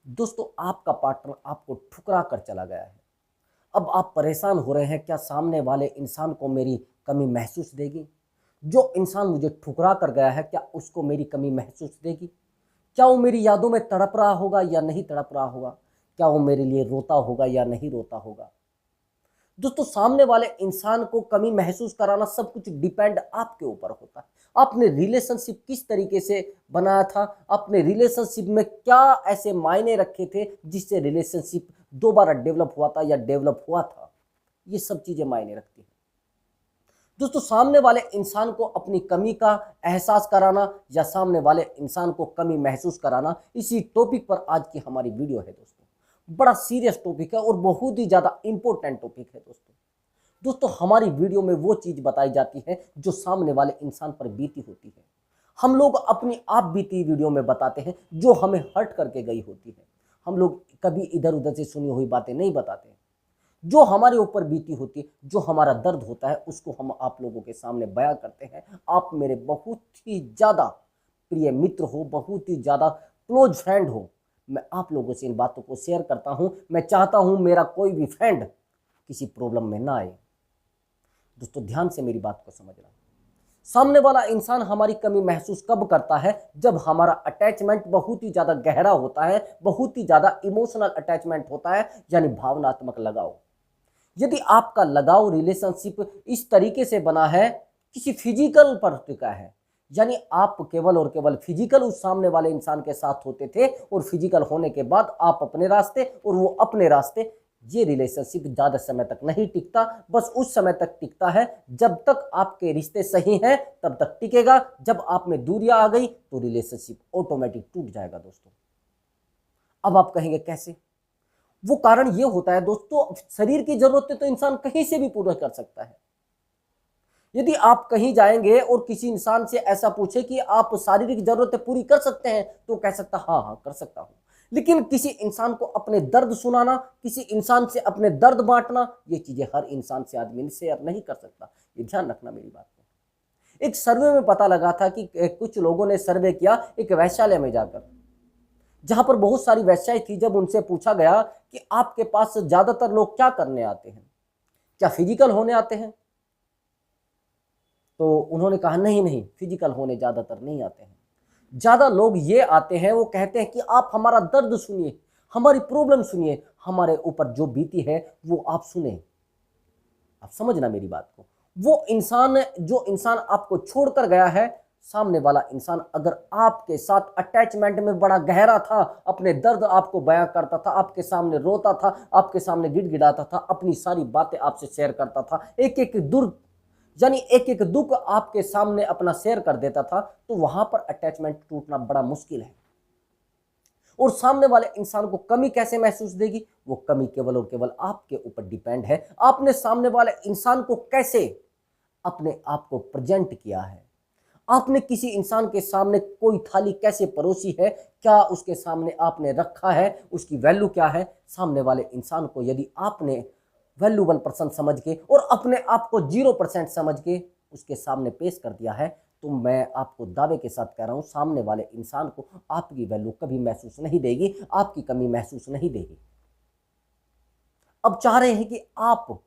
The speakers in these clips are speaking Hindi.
दोस्तों, आपका पार्टनर आपको ठुकरा कर चला गया है। अब आप परेशान हो रहे हैं, क्या सामने वाले इंसान को मेरी कमी महसूस देगी? जो इंसान मुझे ठुकरा कर गया है, क्या उसको मेरी कमी महसूस देगी? क्या वो मेरी यादों में तड़प रहा होगा या नहीं तड़प रहा होगा? क्या वो मेरे लिए रोता होगा या नहीं रोता होगा? दोस्तों, सामने वाले इंसान को कमी महसूस कराना सब कुछ डिपेंड आपके ऊपर होता है। आपने रिलेशनशिप किस तरीके से बनाया था, आपने रिलेशनशिप में क्या ऐसे मायने रखे थे जिससे रिलेशनशिप दोबारा डेवलप हुआ था या डेवलप हुआ था, ये सब चीजें मायने रखती हैं। दोस्तों, सामने वाले इंसान को अपनी कमी का एहसास कराना या सामने वाले इंसान को कमी महसूस कराना, इसी टॉपिक पर आज की हमारी वीडियो है। दोस्तों, बड़ा सीरियस टॉपिक है और बहुत ही ज्यादा इंपॉर्टेंट टॉपिक है। दोस्तों, हमारी वीडियो में वो चीज बताई जाती है जो सामने वाले इंसान पर बीती होती है। हम लोग अपनी आप बीती वीडियो में बताते हैं जो हमें हर्ट करके गई होती है। हम लोग कभी इधर उधर से सुनी हुई बातें नहीं बताते। जो हमारे ऊपर बीती होती है, जो हमारा दर्द होता है, उसको हम आप लोगों के सामने बयां करते हैं। आप मेरे बहुत ही ज्यादा प्रिय मित्र हो, बहुत ही ज्यादा क्लोज फ्रेंड हो। मैं आप लोगों से इन बातों को शेयर करता हूं। मैं चाहता हूं मेरा कोई भी फ्रेंड किसी प्रॉब्लम में ना आए। दोस्तों, ध्यान से मेरी बात को समझना। सामने वाला इंसान हमारी कमी महसूस कब करता है? जब हमारा अटैचमेंट बहुत ही ज्यादा गहरा होता है, बहुत ही ज्यादा इमोशनल अटैचमेंट होता है, यानी भावनात्मक लगाव। यदि आपका लगाव रिलेशनशिप इस तरीके से बना है, किसी फिजिकल पर टिका है, यानी आप केवल और केवल फिजिकल उस सामने वाले इंसान के साथ होते थे और फिजिकल होने के बाद आप अपने रास्ते और वो अपने रास्ते, ये रिलेशनशिप ज्यादा समय तक नहीं टिकता। बस उस समय तक टिकता है जब तक आपके रिश्ते सही हैं, तब तक टिकेगा। जब आप में दूरियां आ गई तो रिलेशनशिप ऑटोमेटिक टूट जाएगा। दोस्तों, अब आप कहेंगे कैसे? वो कारण ये होता है दोस्तों, शरीर की जरूरतें तो इंसान कहीं से भी पूरा कर सकता है। यदि आप कहीं जाएंगे और किसी इंसान से ऐसा पूछे कि आप शारीरिक जरूरतें पूरी कर सकते हैं, तो कह सकता हाँ हाँ कर सकता हूं। लेकिन किसी इंसान को अपने दर्द सुनाना, किसी इंसान से अपने दर्द बांटना, ये चीजें हर इंसान से आदमी शेयर नहीं कर सकता। ये ध्यान रखना मेरी बात को। एक सर्वे में पता लगा था कि कुछ लोगों ने सर्वे किया एक वैश्यालय में जाकर, जहां पर बहुत सारी वेश्याएं थी। जब उनसे पूछा गया कि आपके पास ज्यादातर लोग क्या करने आते हैं, क्या फिजिकल होने आते हैं, तो उन्होंने कहा नहीं नहीं, फिजिकल होने ज्यादातर नहीं आते हैं। ज्यादा लोग ये आते हैं, वो कहते हैं कि आप हमारा दर्द सुनिए, हमारी प्रॉब्लम सुनिए, हमारे ऊपर जो बीती है वो आप सुने। आप समझना मेरी बात को। वो इंसान, जो इंसान आपको छोड़कर गया है, सामने वाला इंसान अगर आपके साथ अटैचमेंट में बड़ा गहरा था, अपने दर्द आपको बयां करता था, आपके सामने रोता था, आपके सामने गिड़गिड़ाता था, अपनी सारी बातें आपसे शेयर करता था, एक एक दुर्ग यानी एक एक दुख आपके सामने अपना शेयर कर देता था, तो वहां पर अटैचमेंट टूटना बड़ा मुश्किल है। और सामने वाले इंसान को कमी कैसे महसूस देगी? वो कमी केवल और केवल आपके ऊपर डिपेंड है। आपने सामने वाले इंसान को कैसे अपने आप को प्रेजेंट किया है, आपने किसी इंसान के सामने कोई थाली कैसे परोसी है, क्या उसके सामने आपने रखा है, उसकी वैल्यू क्या है। सामने वाले इंसान को यदि आपने वैल्यूबल पर्सन समझ के और अपने आप को 0% समझ के उसके सामने पेश कर दिया है, तो मैं आपको दावे के साथ कह रहा हूं, सामने वाले इंसान को आपकी वैल्यू कभी महसूस नहीं देगी, आपकी कमी महसूस नहीं देगी। अब चाह रहे हैं कि आप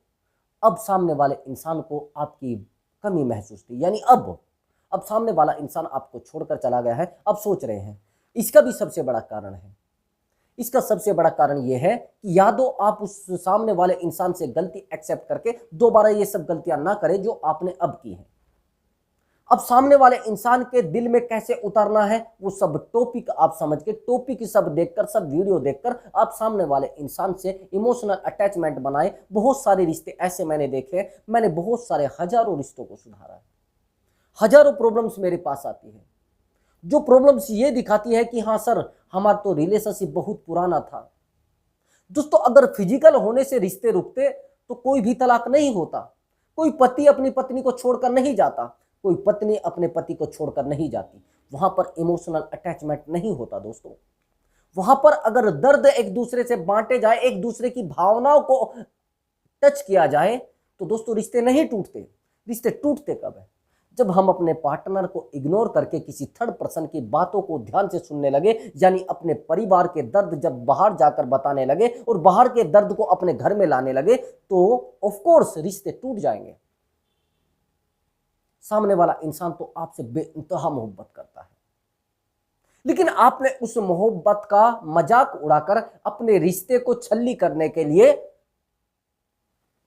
अब सामने वाले इंसान को आपकी कमी महसूस थी, यानी अब सामने वाला इंसान आपको छोड़कर चला गया है। अब सोच रहे हैं इसका भी सबसे बड़ा कारण है। इसका सबसे बड़ा कारण यह है कि या तो आप उस सामने वाले इंसान से गलती एक्सेप्ट करके दोबारा ये सब गलतियां ना करें जो आपने अब की है। अब सामने वाले इंसान के दिल में कैसे उतरना है, वो सब टॉपिक आप समझ के, टॉपिक सब देखकर, सब वीडियो देखकर आप सामने वाले इंसान से इमोशनल अटैचमेंट बनाए। बहुत सारे रिश्ते ऐसे मैंने देखे, मैंने बहुत सारे हजारों रिश्तों को सुधारा है। हजारों प्रॉब्लम्स मेरे पास आती है, जो प्रॉब्लम्स ये दिखाती है कि हाँ सर, हमारा तो रिलेशनशिप बहुत पुराना था। दोस्तों, अगर फिजिकल होने से रिश्ते रुकते तो कोई भी तलाक नहीं होता। कोई पति अपनी पत्नी को छोड़कर नहीं जाता, कोई पत्नी अपने पति को छोड़कर नहीं जाती। वहां पर इमोशनल अटैचमेंट नहीं होता। दोस्तों, वहां पर अगर दर्द एक दूसरे से बांटे जाए, एक दूसरे की भावनाओं को टच किया जाए, तो दोस्तों रिश्ते नहीं टूटते। रिश्ते टूटते कब है? जब हम अपने पार्टनर को इग्नोर करके किसी थर्ड पर्सन की बातों को ध्यान से सुनने लगे, यानी अपने परिवार के दर्द जब बाहर जाकर बताने लगे और बाहर के दर्द को अपने घर में लाने लगे, तो ऑफ कोर्स रिश्ते टूट जाएंगे। सामने वाला इंसान तो आपसे बेइंतहा मोहब्बत करता है, लेकिन आपने उस मोहब्बत का मजाक उड़ाकर अपने रिश्ते को छल्ली करने के लिए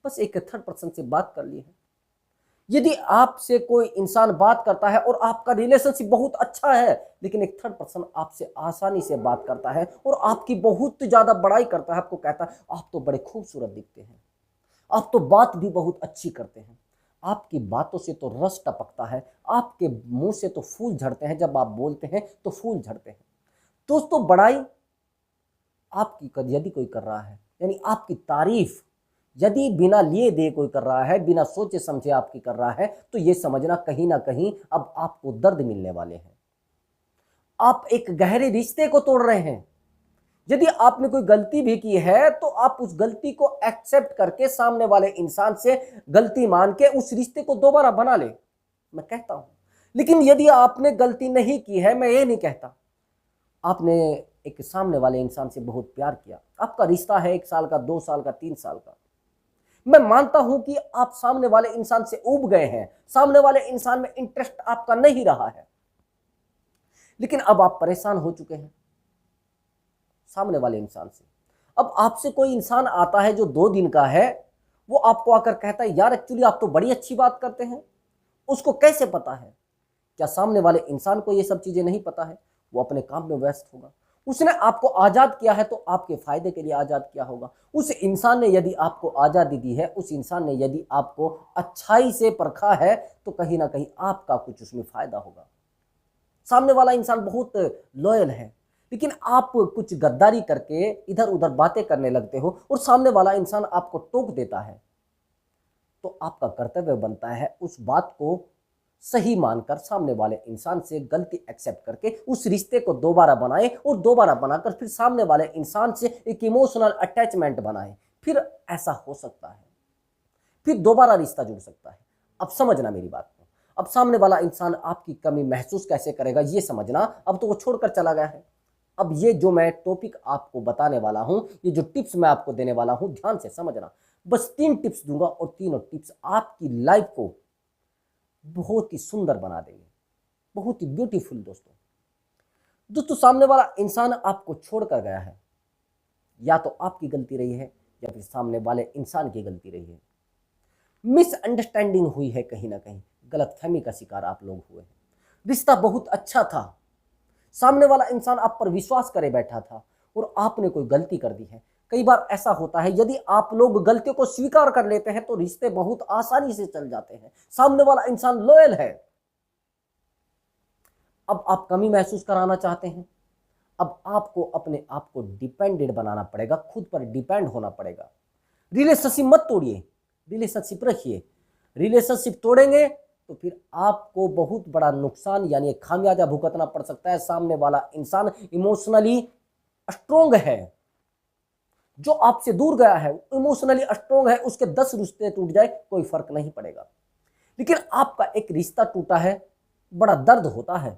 बस एक थर्ड पर्सन से बात कर ली है। यदि आपसे कोई इंसान बात करता है और आपका रिलेशनशिप बहुत अच्छा है, लेकिन एक थर्ड पर्सन आपसे आसानी से बात करता है और आपकी बहुत ज्यादा बड़ाई करता है, आपको कहता है आप तो बड़े खूबसूरत दिखते हैं, आप तो बात भी बहुत अच्छी करते हैं, आपकी बातों से तो रस टपकता है, आपके मुंह से तो फूल झड़ते हैं, जब आप बोलते हैं तो फूल झड़ते हैं। दोस्तों, बड़ाई आपकी यदि कोई कर रहा है, यानी आपकी तारीफ यदि बिना लिए दे कोई कर रहा है, बिना सोचे समझे आपकी कर रहा है, तो ये समझना कहीं ना कहीं अब आपको दर्द मिलने वाले हैं। आप एक गहरे रिश्ते को तोड़ रहे हैं। यदि आपने कोई गलती भी की है तो आप उस गलती को एक्सेप्ट करके सामने वाले इंसान से गलती मान के उस रिश्ते को दोबारा बना ले, मैं कहता हूं। लेकिन यदि आपने गलती नहीं की है, मैं ये नहीं कहता, आपने एक सामने वाले इंसान से बहुत प्यार किया, आपका रिश्ता है 1 साल का, 2 साल का, 3 साल का, मैं मानता हूं कि आप सामने वाले इंसान से ऊब गए हैं, सामने वाले इंसान में इंटरेस्ट आपका नहीं रहा है, लेकिन अब आप परेशान हो चुके हैं सामने वाले इंसान से। अब आपसे कोई इंसान आता है जो 2 दिन का है, वो आपको आकर कहता है यार एक्चुअली आप तो बड़ी अच्छी बात करते हैं। उसको कैसे पता है? क्या सामने वाले इंसान को ये सब चीजें नहीं पता है? वो अपने काम में व्यस्त होगा। उसने आपको आजाद किया है तो आपके फायदे के लिए आजाद किया होगा। उस इंसान ने यदि आपको आजादी दी है, उस इंसान ने यदि आपको अच्छाई से परखा है, तो कहीं ना कहीं आपका कुछ उसमें फायदा होगा। सामने वाला इंसान बहुत लॉयल है, लेकिन आप कुछ गद्दारी करके इधर उधर बातें करने लगते हो और सामने वाला इंसान आपको टोक देता है, तो आपका कर्तव्य बनता है उस बात को सही मानकर सामने वाले इंसान से गलती एक्सेप्ट करके उस रिश्ते को दोबारा बनाए और दोबारा बनाकर फिर सामने वाले इंसान से एक इमोशनल अटैचमेंट बनाए। फिर ऐसा हो सकता है, फिर दोबारा रिश्ता जुड़ सकता है। अब समझना मेरी बात को। अब सामने वाला इंसान आपकी कमी महसूस कैसे करेगा ये समझना। अब तो वो छोड़कर चला गया है। अब ये जो मैं टॉपिक आपको बताने वाला हूं, ये जो टिप्स मैं आपको देने वाला हूं, ध्यान से समझना। बस 3 टिप्स दूंगा और तीनों टिप्स आपकी लाइफ को बहुत ही सुंदर बना देंगे, बहुत ही ब्यूटीफुल। दोस्तों, सामने वाला इंसान आपको छोड़कर गया है, या तो आपकी गलती रही है या फिर सामने वाले इंसान की गलती रही है। मिसअंडरस्टैंडिंग हुई है, कहीं ना कहीं गलतफहमी का शिकार आप लोग हुए हैं। रिश्ता बहुत अच्छा था, सामने वाला इंसान आप पर विश्वास करे बैठा था और आपने कोई गलती कर दी है। कई बार ऐसा होता है, यदि आप लोग गलतियों को स्वीकार कर लेते हैं तो रिश्ते बहुत आसानी से चल जाते हैं। सामने वाला इंसान लॉयल है। अब आप कमी महसूस कराना चाहते हैं, अब आपको अपने आप को डिपेंडेंट बनाना पड़ेगा, खुद पर डिपेंड होना पड़ेगा। रिलेशनशिप मत तोड़िए, रिलेशनशिप रखिए। रिलेशनशिप तोड़ेंगे तो फिर आपको बहुत बड़ा नुकसान यानी खामियाजा भुगतना पड़ सकता है। सामने वाला इंसान इमोशनली स्ट्रोंग है, जो आपसे दूर गया है इमोशनली स्ट्रोंग है, उसके 10 रिश्ते टूट जाए कोई फर्क नहीं पड़ेगा। लेकिन आपका एक रिश्ता टूटा है, बड़ा दर्द होता है,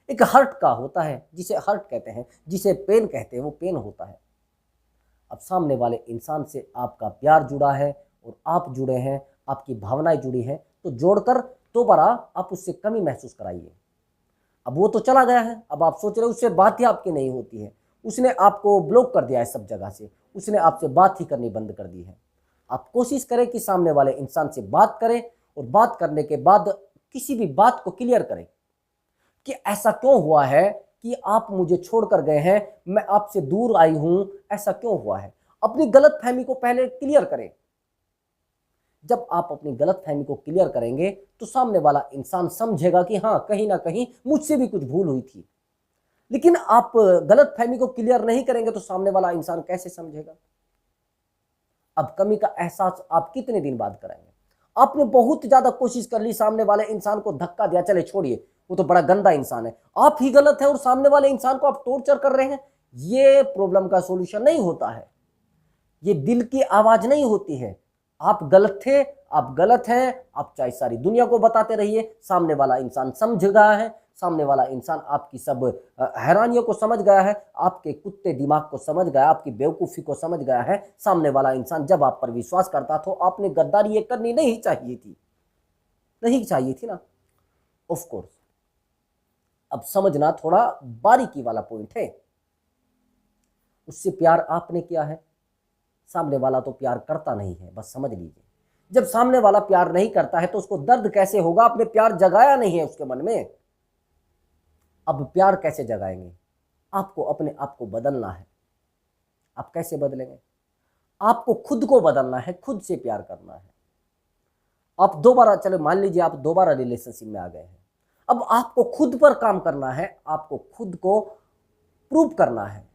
एक हर्ट का होता है, जिसे हर्ट कहते हैं, जिसे पेन कहते हैं, वो पेन होता है। अब सामने वाले इंसान से आपका प्यार जुड़ा है और आप जुड़े हैं, आपकी भावनाएं जुड़ी हैं, तो जोड़कर दोबारा आप उससे कमी महसूस कराइए। अब वो तो चला गया है, अब आप सोच रहे हो उससे बात ही आपकी नहीं होती है, उसने आपको ब्लॉक कर दिया है सब जगह से, उसने आपसे बात ही करनी बंद कर दी है। आप कोशिश करें कि सामने वाले इंसान से बात करें और बात करने के बाद किसी भी बात को क्लियर करें कि ऐसा क्यों हुआ है कि आप मुझे छोड़कर गए हैं, मैं आपसे दूर आई हूं, ऐसा क्यों हुआ है। अपनी गलतफहमी को पहले क्लियर करें। जब आप अपनी गलतफहमी को क्लियर करेंगे तो सामने वाला इंसान समझेगा कि हाँ, कहीं ना कहीं मुझसे भी कुछ भूल हुई थी। लेकिन आप गलतफहमी को क्लियर नहीं करेंगे तो सामने वाला इंसान कैसे समझेगा। अब कमी का एहसास आप कितने दिन बाद कराएंगे। आपने बहुत ज्यादा कोशिश कर ली, सामने वाले इंसान को धक्का दिया, चले छोड़िए वो तो बड़ा गंदा इंसान है, आप ही गलत है और सामने वाले इंसान को आप टॉर्चर कर रहे हैं। ये प्रॉब्लम का सॉल्यूशन नहीं होता है, ये दिल की आवाज नहीं होती है। आप गलत थे, आप गलत हैं, आप चाहे सारी दुनिया को बताते रहिए, सामने वाला इंसान समझ गया है, सामने वाला इंसान आपकी सब हैरानियों को समझ गया है, आपके कुत्ते दिमाग को समझ गया, आपकी बेवकूफ़ी को समझ गया है सामने वाला इंसान। जब आप पर विश्वास करता तो आपने गद्दारी ये करनी नहीं चाहिए थी, नहीं चाहिए थी ना। ऑफ कोर्स अब समझना थोड़ा बारीकी वाला पॉइंट है। उससे प्यार आपने किया है, सामने वाला तो प्यार करता नहीं है, बस समझ लीजिए। जब सामने वाला प्यार नहीं करता है तो उसको दर्द कैसे होगा, आपने प्यार जगाया नहीं है उसके मन में। अब प्यार कैसे जगाएंगे, आपको अपने आप को बदलना है। आप कैसे बदलेंगे, आपको खुद को बदलना है, खुद से प्यार करना है। आप दोबारा, चलो मान लीजिए आप दोबारा रिलेशनशिप में आ गए हैं, अब आपको खुद पर काम करना है, आपको खुद को प्रूव करना है।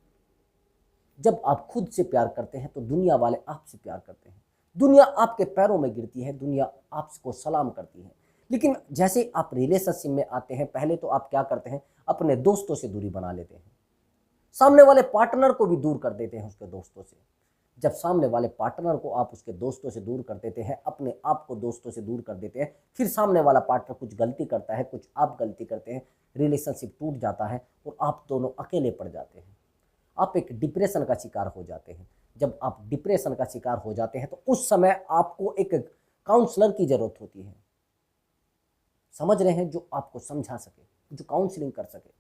जब आप खुद से प्यार करते हैं तो दुनिया वाले आपसे प्यार करते हैं, दुनिया आपके पैरों में गिरती है, दुनिया आपको सलाम करती है। लेकिन जैसे आप रिलेशनशिप में आते हैं, पहले तो आप क्या करते हैं, अपने दोस्तों से दूरी बना लेते हैं, सामने वाले पार्टनर को भी दूर कर देते हैं उसके दोस्तों से। जब सामने वाले पार्टनर को आप उसके दोस्तों से दूर कर देते हैं, अपने आप को दोस्तों से दूर कर देते हैं, फिर सामने वाला पार्टनर कुछ गलती करता है, कुछ आप गलती करते हैं, रिलेशनशिप टूट जाता है और आप दोनों अकेले पड़ जाते हैं। आप एक डिप्रेशन का शिकार हो जाते हैं। जब आप डिप्रेशन का शिकार हो जाते हैं तो उस समय आपको एक काउंसलर की ज़रूरत होती है, समझ रहे हैं, जो आपको समझा सके, जो काउंसलिंग कर सके।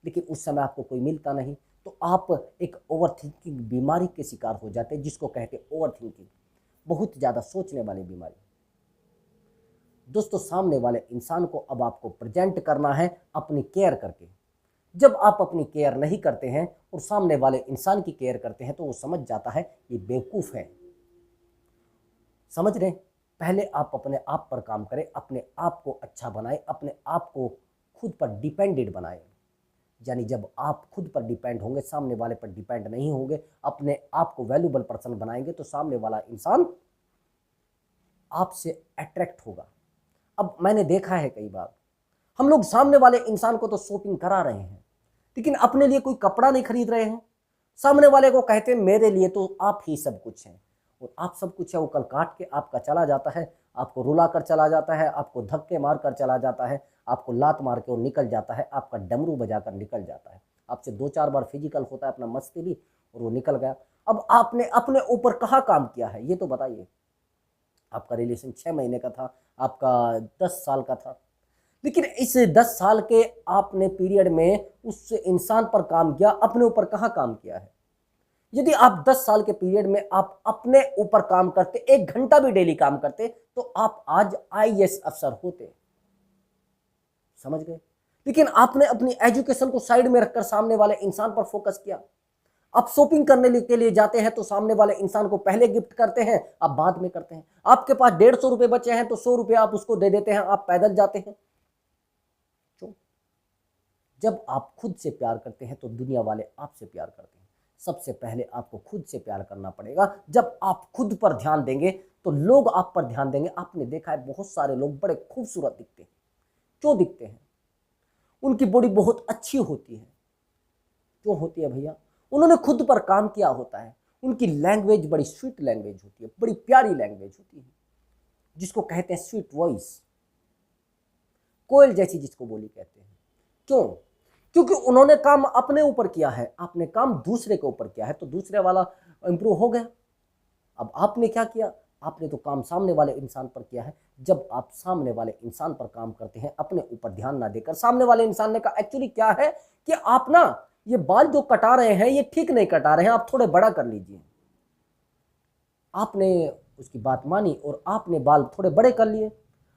लेकिन उस समय आपको कोई मिलता नहीं तो आप एक ओवर थिंकिंग बीमारी के शिकार हो जाते हैं, जिसको कहते हैं ओवर थिंकिंग, बहुत ज़्यादा सोचने वाली बीमारी। दोस्तों, सामने वाले इंसान को अब आपको प्रेजेंट करना है अपनी केयर करके। जब आप अपनी केयर नहीं करते हैं और सामने वाले इंसान की केयर करते हैं तो वो समझ जाता है ये बेवकूफ़ है। समझ रहे हैं, पहले आप अपने आप पर काम करें, अपने आप को अच्छा बनाएं, अपने आप को खुद पर डिपेंडेंट बनाएं। यानी जब आप खुद पर डिपेंड होंगे, सामने वाले पर डिपेंड नहीं होंगे, अपने आप को वैल्यूबल पर्सन बनाएंगे, तो सामने वाला इंसान आपसे अट्रैक्ट होगा। अब मैंने देखा है कई बार हम लोग सामने वाले इंसान को तो शॉपिंग करा रहे हैं, लेकिन अपने लिए कोई कपड़ा नहीं खरीद रहे हैं। सामने वाले को कहते हैं मेरे लिए तो आप ही सब कुछ हैं, और आप सब कुछ है वो कल काट के आपका चला जाता है, आपको रुला कर चला जाता है, आपको धक्के मार कर चला जाता है, आपको लात मार के वो निकल जाता है, आपका डमरू बजा कर निकल जाता है। आपसे 2-4 बार फिजिकल होता है अपना मस्ती भी, और वो निकल गया। अब आपने अपने ऊपर कहाँ काम किया है ये तो बताइए। आपका रिलेशन 6 महीने का था, आपका 10 साल का था, लेकिन इस 10 साल के आपने पीरियड में उस इंसान पर काम किया, अपने ऊपर कहाँ काम किया है। यदि आप 10 साल के पीरियड में आप अपने ऊपर काम करते, 1 घंटा भी डेली काम करते, तो आप आज आईएएस अफसर होते। समझ गए। लेकिन आपने अपनी एजुकेशन को साइड में रखकर सामने वाले इंसान पर फोकस किया। आप शॉपिंग करने के लिए जाते हैं तो सामने वाले इंसान को पहले गिफ्ट करते हैं, आप बाद में करते हैं। आपके पास 150 रुपए बचे हैं तो 100 रुपए आप उसको दे देते हैं, आप पैदल जाते हैं। जब आप खुद से प्यार करते हैं तो दुनिया वाले आपसे प्यार करते हैं। सबसे पहले आपको खुद से प्यार करना पड़ेगा। जब आप खुद पर ध्यान देंगे तो लोग आप पर ध्यान देंगे। आपने देखा है बहुत सारे लोग बड़े खूबसूरत दिखते हैं। क्यों दिखते हैं? उनकी बॉडी बहुत अच्छी होती है। क्यों होती है भैया? उन्होंने खुद पर काम किया होता है। उनकी लैंग्वेज बड़ी स्वीट लैंग्वेज होती है, बड़ी प्यारी लैंग्वेज होती है, जिसको कहते हैं स्वीट वॉइस, कोयल जैसी जिसको बोली कहते हैं। क्यों? क्योंकि उन्होंने काम अपने ऊपर किया है, आपने काम दूसरे के ऊपर किया है, तो दूसरे वाला इंप्रूव हो गया। अब आपने क्या किया? आपने तो काम सामने वाले इंसान पर किया है। जब आप सामने वाले इंसान पर काम करते हैं, अपने ऊपर ध्यान ना देकर, सामने वाले इंसान ने कहा एक्चुअली क्या है कि आप ना ये बाल जो कटा रहे हैं ये ठीक नहीं कटा रहे हैं, आप थोड़े बड़ा कर लीजिए। आपने उसकी बात मानी और आपने बाल थोड़े बड़े कर लिए।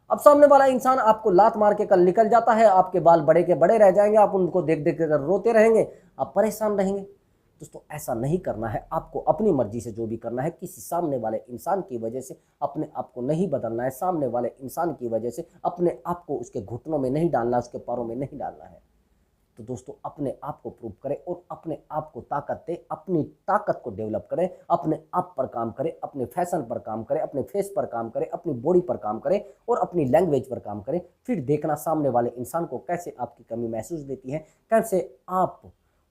अब सामने वाला इंसान आपको लात मार के कल निकल जाता है, आपके बाल बड़े के बड़े रह जाएंगे, आप उनको देख देख कर रोते रहेंगे, आप परेशान रहेंगे। दोस्तों, ऐसा नहीं करना है। आपको अपनी मर्जी से जो भी करना है, किसी सामने वाले इंसान की वजह से अपने आप को नहीं बदलना है। सामने वाले इंसान की वजह से अपने आप को उसके घुटनों में नहीं डालना, उसके पैरों में नहीं डालना है। तो दोस्तों, अपने आप को प्रूव करें और अपने आप को ताकत दें, अपनी ताकत को डेवलप करें, अपने आप पर काम करें, अपने फैशन पर काम करें, अपने फेस पर काम करें, अपनी बॉडी पर काम करें और अपनी लैंग्वेज पर काम करें। फिर देखना सामने वाले इंसान को कैसे आपकी कमी महसूस देती है, कैसे आप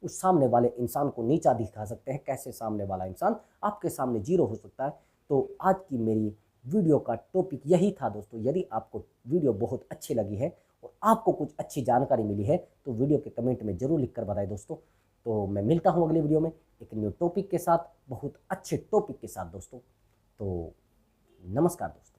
उस सामने वाले इंसान को नीचा दिखा सकते हैं, कैसे सामने वाला इंसान आपके सामने जीरो हो सकता है। तो आज की मेरी वीडियो का टॉपिक यही था दोस्तों। यदि आपको वीडियो बहुत अच्छी लगी है और आपको कुछ अच्छी जानकारी मिली है तो वीडियो के कमेंट में ज़रूर लिख कर बताएं दोस्तों। तो मैं मिलता हूँ अगले वीडियो में एक न्यू टॉपिक के साथ, बहुत अच्छे टॉपिक के साथ दोस्तों। तो नमस्कार दोस्तों।